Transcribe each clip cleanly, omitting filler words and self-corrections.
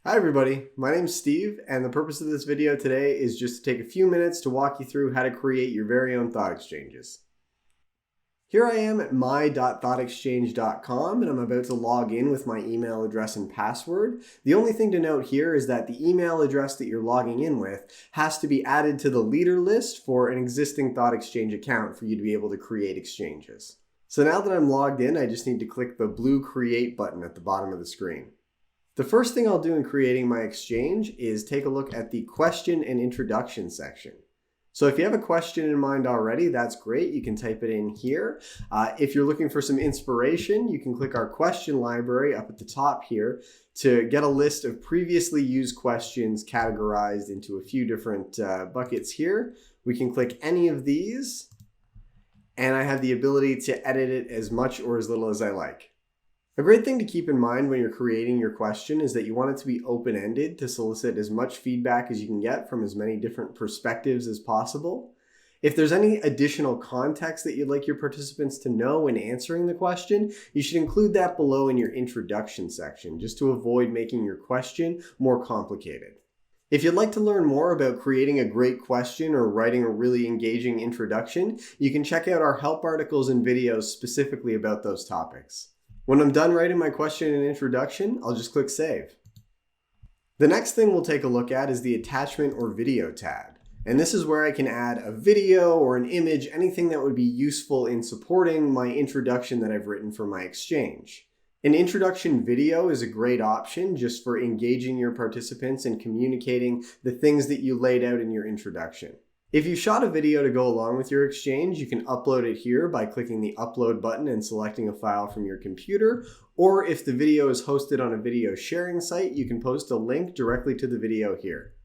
Hi everybody, my name's Steve, and the purpose of this video today is just to take a few minutes to walk you through how to create your very own thought exchanges. Here I am at my.thoughtexchange.com, and I'm about to log in with my email address and password. The only thing to note here is that the email address that you're logging in with has to be added to the leader list for an existing ThoughtExchange account for you to be able to create exchanges. So now that I'm logged in, I just need to click the blue Create button at the bottom of the screen. The first thing I'll do in creating my exchange is take a look at the question and introduction section. So if you have a question in mind already, that's great. You can type it in here. If you're looking for some inspiration, you can click our question library up at the top here to get a list of previously used questions categorized into a few different buckets here. We can click any of these, and I have the ability to edit it as much or as little as I like. A great thing to keep in mind when you're creating your question is that you want it to be open-ended to solicit as much feedback as you can get from as many different perspectives as possible. If there's any additional context that you'd like your participants to know when answering the question, you should include that below in your introduction section, just to avoid making your question more complicated. If you'd like to learn more about creating a great question or writing a really engaging introduction, you can check out our help articles and videos specifically about those topics. When I'm done writing my question and introduction, I'll just click Save. The next thing we'll take a look at is the Attachment or Video tab. And this is where I can add a video or an image, anything that would be useful in supporting my introduction that I've written for my exchange. An introduction video is a great option just for engaging your participants and communicating the things that you laid out in your introduction. If you shot a video to go along with your exchange, you can upload it here by clicking the upload button and selecting a file from your computer. Or if the video is hosted on a video sharing site, you can post a link directly to the video here.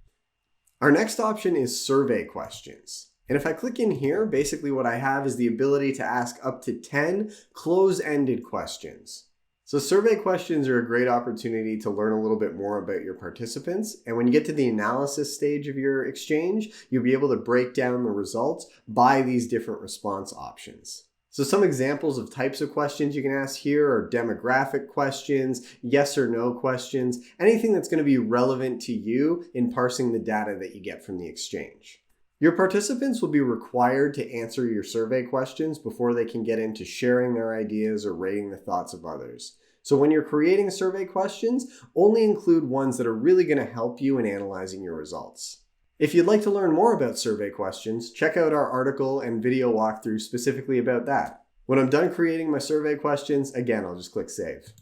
Our next option is survey questions. And if I click in here, basically what I have is the ability to ask up to 10 close-ended questions. So survey questions are a great opportunity to learn a little bit more about your participants. And when you get to the analysis stage of your exchange, you'll be able to break down the results by these different response options. So some examples of types of questions you can ask here are demographic questions, yes or no questions, anything that's going to be relevant to you in parsing the data that you get from the exchange. Your participants will be required to answer your survey questions before they can get into sharing their ideas or rating the thoughts of others. So when you're creating survey questions, only include ones that are really going to help you in analyzing your results. If you'd like to learn more about survey questions, check out our article and video walkthrough specifically about that. When I'm done creating my survey questions, again, I'll just click Save.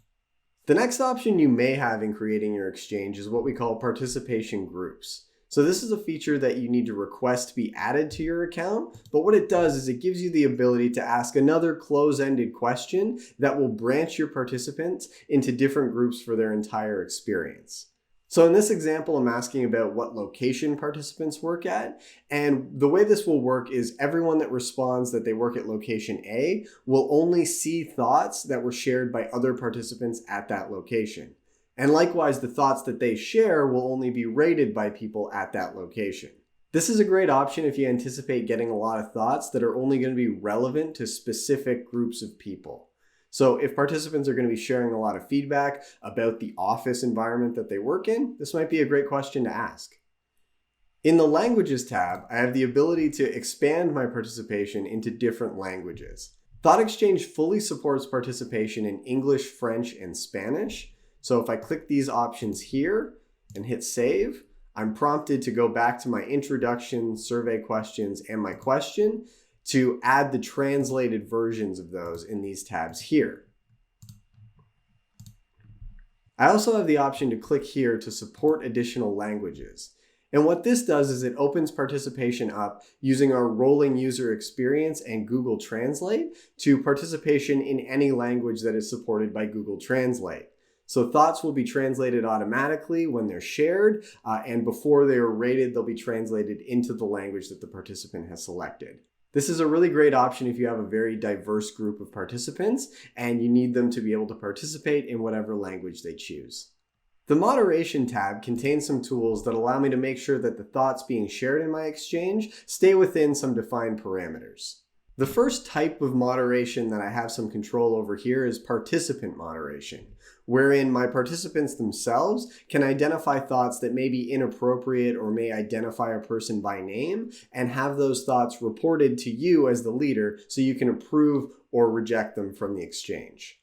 The next option you may have in creating your exchange is what we call participation groups. So this is a feature that you need to request to be added to your account, but what it does is it gives you the ability to ask another close-ended question that will branch your participants into different groups for their entire experience. So in this example, I'm asking about what location participants work at, and the way this will work is everyone that responds that they work at location A will only see thoughts that were shared by other participants at that location. And likewise, the thoughts that they share will only be rated by people at that location. This is a great option if you anticipate getting a lot of thoughts that are only going to be relevant to specific groups of people. So if participants are going to be sharing a lot of feedback about the office environment that they work in, this might be a great question to ask. In the Languages tab, I have the ability to expand my participation into different languages. ThoughtExchange fully supports participation in English, French, and Spanish. So if I click these options here and hit Save, I'm prompted to go back to my introduction, survey questions, and my question to add the translated versions of those in these tabs here. I also have the option to click here to support additional languages. And what this does is it opens participation up using our rolling user experience and Google Translate to participation in any language that is supported by Google Translate. So thoughts will be translated automatically when they're shared, and before they are rated, they'll be translated into the language that the participant has selected. This is a really great option if you have a very diverse group of participants and you need them to be able to participate in whatever language they choose. The Moderation tab contains some tools that allow me to make sure that the thoughts being shared in my exchange stay within some defined parameters. The first type of moderation that I have some control over here is participant moderation, wherein my participants themselves can identify thoughts that may be inappropriate or may identify a person by name and have those thoughts reported to you as the leader so you can approve or reject them from the exchange.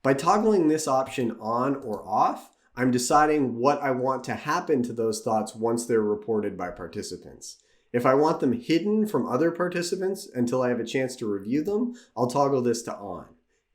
By toggling this option on or off, I'm deciding what I want to happen to those thoughts once they're reported by participants. If I want them hidden from other participants until I have a chance to review them, I'll toggle this to on.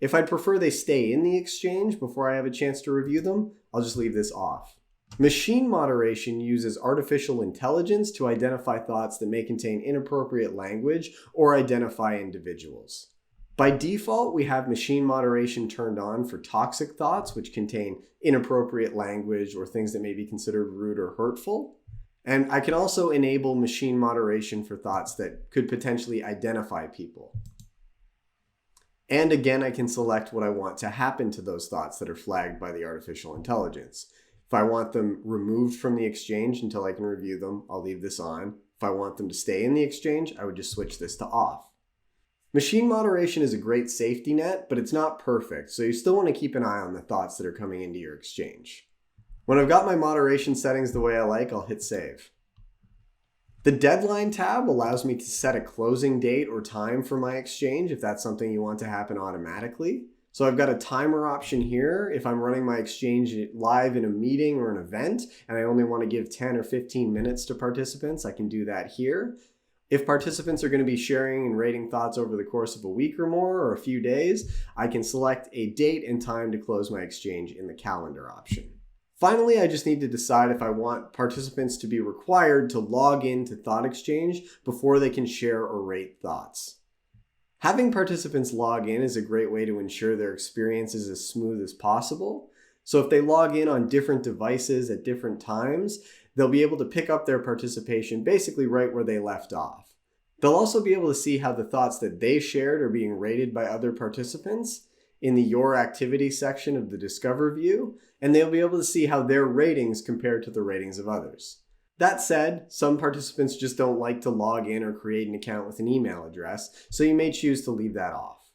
If I'd prefer they stay in the exchange before I have a chance to review them, I'll just leave this off. Machine moderation uses artificial intelligence to identify thoughts that may contain inappropriate language or identify individuals. By default, we have machine moderation turned on for toxic thoughts, which contain inappropriate language or things that may be considered rude or hurtful. And I can also enable machine moderation for thoughts that could potentially identify people. And again, I can select what I want to happen to those thoughts that are flagged by the artificial intelligence. If I want them removed from the exchange until I can review them, I'll leave this on. If I want them to stay in the exchange, I would just switch this to off. Machine moderation is a great safety net, but it's not perfect, so you still want to keep an eye on the thoughts that are coming into your exchange. When I've got my moderation settings the way I like, I'll hit save. The deadline tab allows me to set a closing date or time for my exchange if that's something you want to happen automatically. So I've got a timer option here if I'm running my exchange live in a meeting or an event and I only want to give 10 or 15 minutes to participants, I can do that here. If participants are going to be sharing and rating thoughts over the course of a week or more or a few days, I can select a date and time to close my exchange in the calendar option. Finally, I just need to decide if I want participants to be required to log in to ThoughtExchange before they can share or rate thoughts. Having participants log in is a great way to ensure their experience is as smooth as possible. So if they log in on different devices at different times, they'll be able to pick up their participation basically right where they left off. They'll also be able to see how the thoughts that they shared are being rated by other participants in the Your Activity section of the Discover view, and they'll be able to see how their ratings compare to the ratings of others. That said, some participants just don't like to log in or create an account with an email address, so you may choose to leave that off.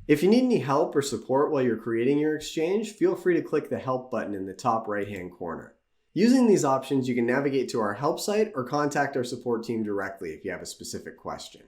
If you need any help or support while you're creating your exchange, feel free to click the Help button in the top right-hand corner. Using these options, you can navigate to our help site or contact our support team directly if you have a specific question.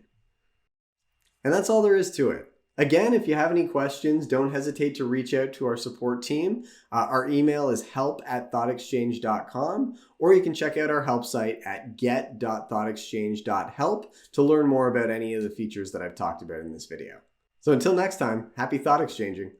And that's all there is to it. Again, if you have any questions, don't hesitate to reach out to our support team. Our email is help@thoughtexchange.com, or you can check out our help site at get.thoughtexchange.help to learn more about any of the features that I've talked about in this video. So until next time, happy thought exchanging.